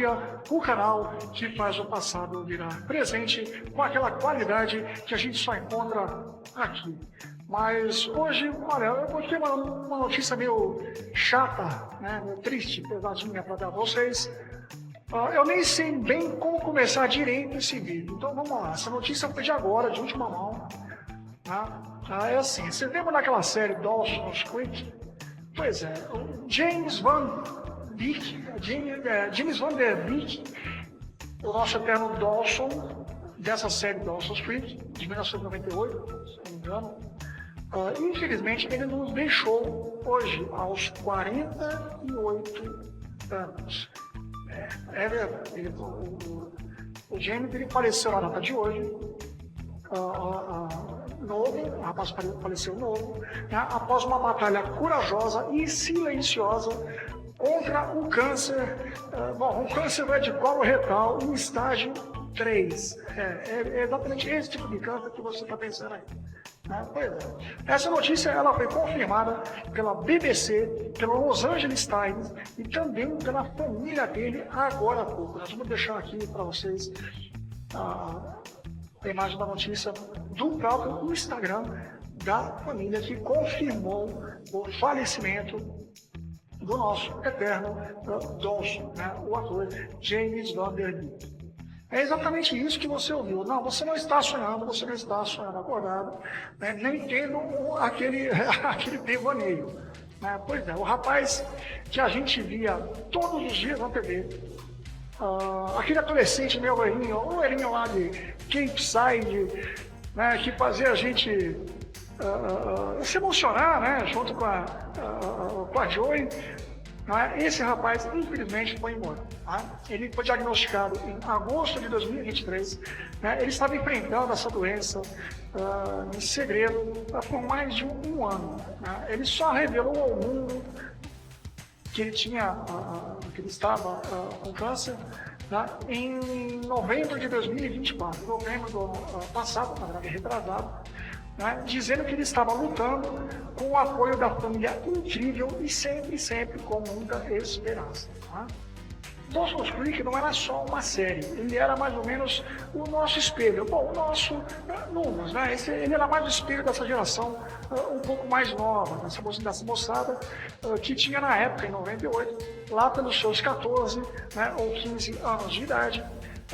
nostalgia para o canal que faz o passado virar presente com aquela qualidade que a gente só encontra aqui. Mas hoje, olha, eu vou ter uma notícia meio chata, né, meio triste, pesadinha para dar a vocês. Eu nem sei bem como começar direito esse vídeo, então vamos lá. Essa notícia foi de agora, de última mão. É assim, você lembra daquela série Dawson's Creek? Pois é, o James Van Der Beek, o nosso eterno Dawson, dessa série Dawson's Creek, de 1998, se não me engano, infelizmente ele nos deixou hoje, aos 48 anos. É verdade, o James ele faleceu na data de hoje, novo, o rapaz faleceu novo, né, após uma batalha corajosa e silenciosa contra o câncer, um câncer de colo retal em estágio 3. É exatamente esse tipo de câncer que você está pensando aí. Pois é. Essa notícia ela foi confirmada pela BBC, pelo Los Angeles Times e também pela família dele agora há pouco. Nós vamos deixar aqui para vocês a imagem da notícia do próprio Instagram da família que confirmou o falecimento do nosso eterno Dawson, né, o ator James Van Der Beek. É exatamente isso que você ouviu. Não, você não está sonhando acordado, né, nem tendo aquele devaneio. Né? Pois é, o rapaz que a gente via todos os dias na TV, aquele adolescente meio loirinho lá de Cape Side, né, que fazia a gente se emocionar, né, junto com a Joey. Esse rapaz, infelizmente, foi embora. Ele foi diagnosticado em agosto de 2023. Ele estava enfrentando essa doença em segredo por mais de um ano. Ele só revelou ao mundo que ele estava com câncer em novembro de 2024, novembro do ano passado, na verdade retrasado. Dizendo que ele estava lutando com o apoio da família incrível e sempre com muita esperança. Dawson's Creek não era só uma série, ele era mais ou menos o nosso espelho. Bom, o nosso Lumos, ele era mais o espelho dessa geração um pouco mais nova, dessa moçada que tinha na época, em 98, lá pelos seus 14 ou 15 anos de idade,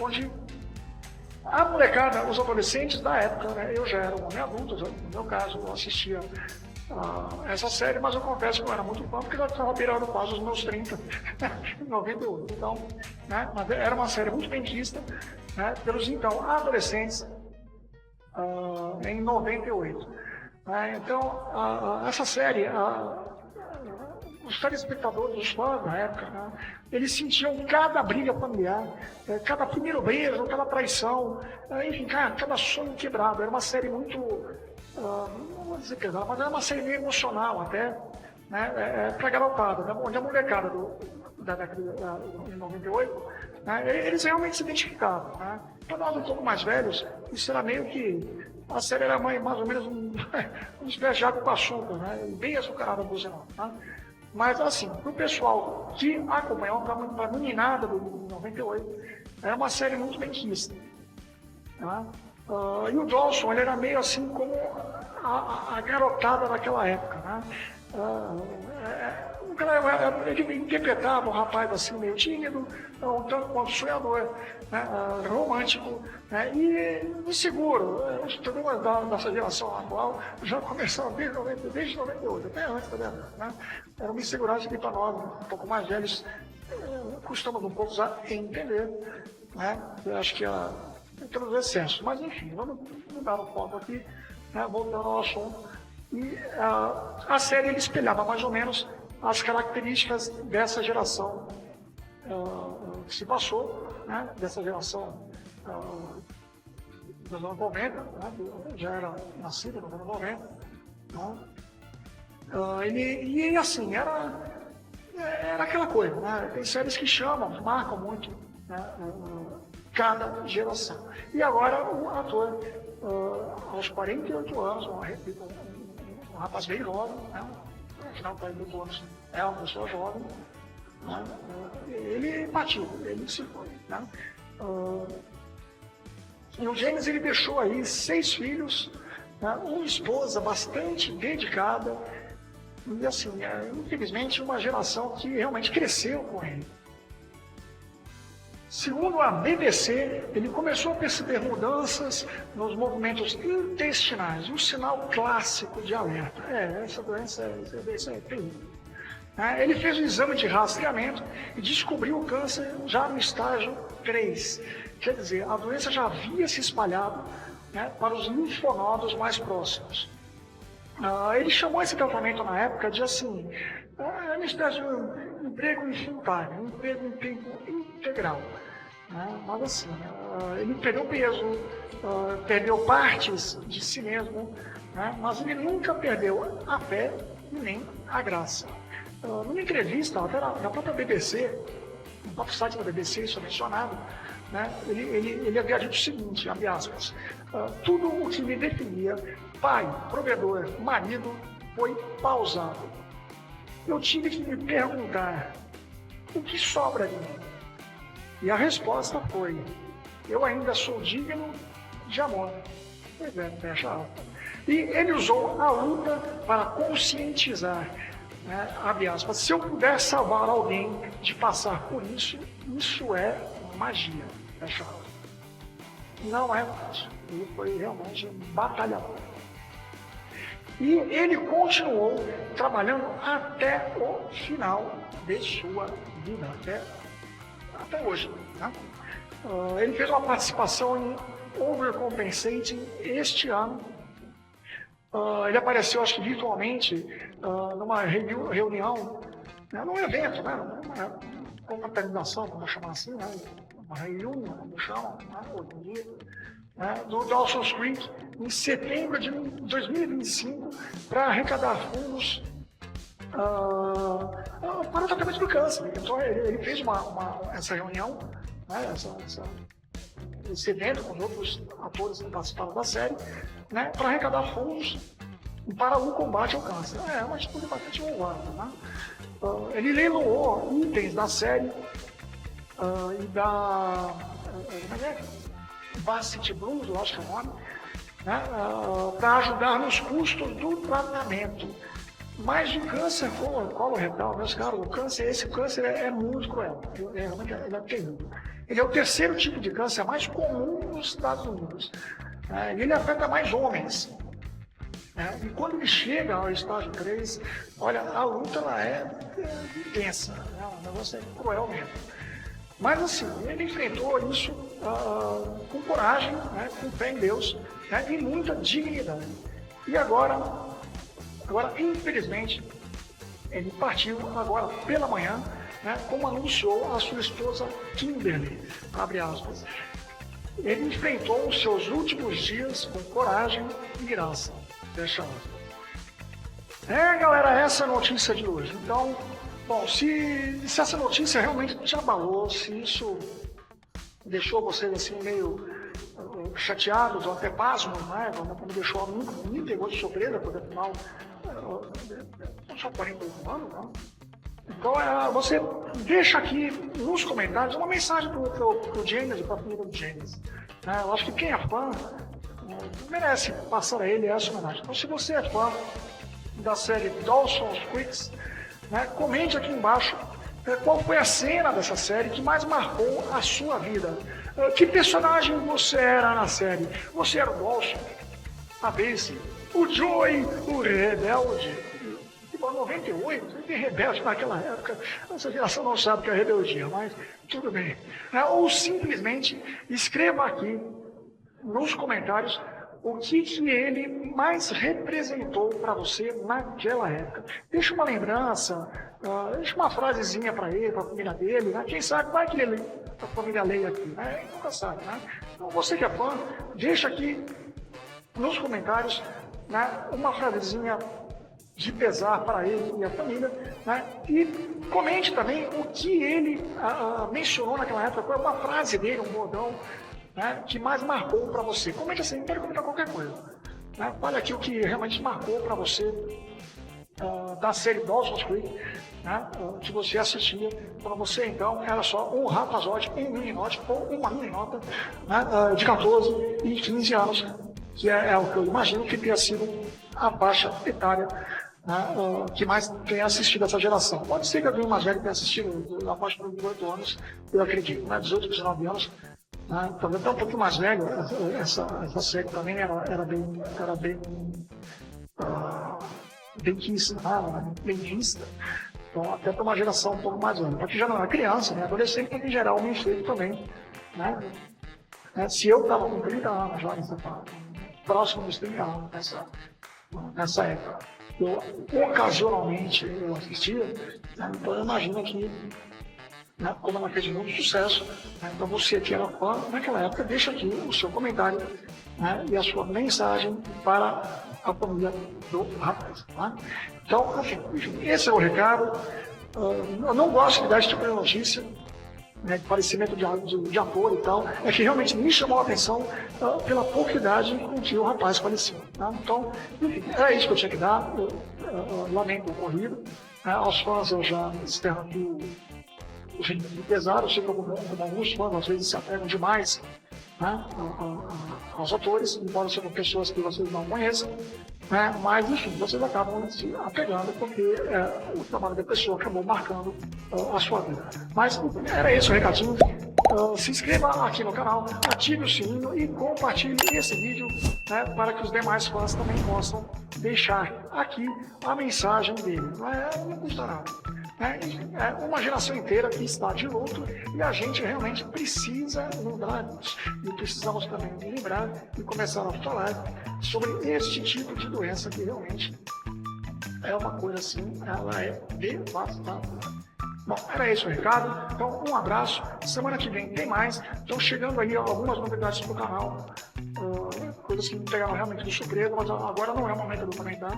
onde a molecada, os adolescentes da época, eu já era um homem adulto, no meu caso, eu assistia essa série, mas eu confesso que eu era muito fã, porque eu já estava beirando quase os meus 30, em 98. Então, era uma série muito bem vista pelos então adolescentes em 98. Então, essa série, os telespectadores, os fãs na época, eles sentiam cada briga familiar, cada primeiro beijo, cada traição, enfim, cada sonho quebrado. Era uma série muito, não vou dizer pesada, mas era uma série meio emocional até, para a garotada, onde a molecada da década de 98, eles realmente se identificavam. Para nós um pouco mais velhos, isso era meio que, a série era mais ou menos um espécie de água com açúcar, bem açucarada, por sinal. Mas, assim, para o pessoal que acompanhou, para a meninada do 98, era uma série muito bem vista. E o Dawson, ele era meio assim como a garotada daquela época. Ele interpretava um rapaz assim, meio tímido, um tanto quanto sonhador, romântico, e inseguro. Os problemas dessa geração atual já começaram desde 98, até antes da verdade. Era uma insegurança que para nós, um pouco mais velhos, costumamos um pouco entender. Eu acho que pelos excessos. Mas enfim, vamos dar um foco aqui, voltando ao assunto. E a série ele espelhava mais ou menos as características dessa geração que se passou, dessa geração dos anos 90, já era nascida nos anos 90. E assim, era aquela coisa, tem séries que marcam muito cada geração. E agora o ator, aos 48 anos, um rapaz bem jovem, afinal, 48 anos é uma pessoa jovem, né? Ele partiu, ele se foi. Né? E o James ele deixou aí 6 filhos, né? Uma esposa bastante dedicada, e assim, infelizmente uma geração que realmente cresceu com ele. Segundo a BBC, ele começou a perceber mudanças nos movimentos intestinais, um sinal clássico de alerta. Essa doença é terrível. Ele fez um exame de rastreamento e descobriu o câncer já no estágio 3. Quer dizer, a doença já havia se espalhado, né, para os linfonodos mais próximos. Ele chamou esse tratamento na época de assim, uma espécie de um emprego involuntário, um emprego em tempo integral. Mas assim, ele perdeu peso, perdeu partes de si mesmo, né, mas ele nunca perdeu a fé e nem a graça. Numa entrevista, até na própria BBC, no próprio site da BBC, isso é mencionado, né, ele havia dito o seguinte, abre aspas, tudo o que me definia, pai, provedor, marido, foi pausado. Eu tive que me perguntar, o que sobra de mim? E a resposta foi, eu ainda sou digno de amor. Fecha aspas. E ele usou a luta para conscientizar, né, abre aspas, se eu puder salvar alguém de passar por isso, isso é magia. Fecha aspas. Não é fácil. Ele foi realmente um batalhador. E ele continuou trabalhando até o final de sua vida, até hoje. Né? Ele fez uma participação em Overcompensating este ano. Ele apareceu, acho que virtualmente, numa reunião, né, num evento, né, uma confraternização, vamos chamar assim, né, uma reunião, como chamam, né, hoje em dia, né, do Dawson's Creek, em setembro de 2025, para arrecadar fundos para o tratamento do câncer. Então, ele fez essa reunião, né, esse evento com os outros atores que participaram da série, né, para arrecadar fundos para o combate ao câncer. É uma atitude bastante honrosa. Né? Ele leiloou itens da série e da Varsity Blues, eu acho que é o nome, né, para ajudar nos custos do tratamento. Mas o câncer coloretal, meus caros, esse câncer é muito cruel. Realmente ele é terrível. Ele é o terceiro tipo de câncer mais comum nos Estados Unidos. E ele afeta mais homens. E quando ele chega ao estágio 3, olha, a luta ela é intensa. O negócio é cruel mesmo. Mas assim, ele enfrentou isso com coragem, né, com fé em Deus, né, e muita dignidade. E agora, infelizmente, ele partiu agora pela manhã, né, como anunciou a sua esposa Kimberly, abre aspas. Ele enfrentou os seus últimos dias com coragem e graça. Deixa eu. Galera, essa é a notícia de hoje. Então, bom, se essa notícia realmente te abalou, se isso deixou vocês assim meio chateados ou até pasmos, né? Como deixou me pegou de surpresa, porque afinal não são 41 anos, não? Então, você deixa aqui nos comentários uma mensagem pro James e para a família do James. Eu acho que quem é fã merece passar a ele essa homenagem. Então, se você é fã da série Dawson's Creek, né, comente aqui embaixo qual foi a cena dessa série que mais marcou a sua vida. Que personagem você era na série? Você era o Dawson, a Basie, o Joey, o rebelde? Em 98, ele rebelde naquela época. Essa geração não sabe o que é rebeldia, mas tudo bem. Ou simplesmente escreva aqui nos comentários o que ele mais representou para você naquela época. Deixa uma lembrança, deixa uma frasezinha para ele, para a família dele, né? Quem sabe vai que a família leia aqui, né? Nunca sabe, né? Então você que é fã, deixa aqui nos comentários, né, uma frasezinha de pesar para ele e a família, né? E comente também o que ele mencionou naquela época, qual é uma frase dele, um bordão, né, que mais marcou para você. Comente assim, não quero comentar qualquer coisa. Né? Fale aqui o que realmente marcou para você da série Dawson's Creek, né, que você assistia, para você então era só um rapazote, um meninote ou uma meninota, né, de 14 e 15 anos, que é o que eu imagino que tenha sido a faixa etária, né, que mais tenha assistido essa geração. Pode ser que alguém mais velho tenha assistido a faixa de 18 anos, eu acredito, né, 18, 19 anos. Talvez até um pouquinho mais velho, essa série também era bem vista, bem vista. Então, até para uma geração um pouco mais velha. Porque já não era criança, né? Adolescente, em geral, me feito também. Né? Se eu estava com 30 anos já próximo dos 30 anos nessa época, ocasionalmente eu assistia, né? Então eu imagino que, né, como ela fez muito sucesso, né, então você que era fã naquela época, deixa aqui o seu comentário, né, e a sua mensagem para a família do rapaz. Né? Então, enfim, esse é o recado. Eu não gosto de dar esse tipo de notícia, né, de falecimento de ator e tal, é que realmente me chamou a atenção pela pouca idade com que o rapaz faleceu. Tá? Então, enfim, era isso que eu tinha que dar. Eu lamento o ocorrido. Aos fãs eu já externo aqui o pesar, eu sei que alguns fãs às vezes se apegam demais, né, aos atores, embora sejam pessoas que vocês não conheçam, né, mas enfim, vocês acabam se apegando porque o trabalho da pessoa acabou marcando a sua vida. Mas era esse o recadinho. Se inscreva aqui no canal, ative o sininho e compartilhe esse vídeo, né, para que os demais fãs também possam deixar aqui a mensagem dele. Não custa nada. É uma geração inteira que está de luto e a gente realmente precisa lembrar disso. E precisamos também lembrar e começar a falar sobre este tipo de doença que realmente é uma coisa assim, ela é devastadora. Bom, era esse o recado. Então, um abraço. Semana que vem tem mais. Estão chegando aí algumas novidades pro canal. Coisas que me pegaram realmente de surpresa, mas agora não é o momento de eu comentar.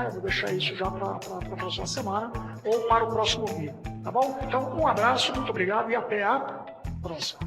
Eu vou deixar isso já para a próxima semana ou para o próximo vídeo. Tá bom? Então, um abraço, muito obrigado e até a próxima.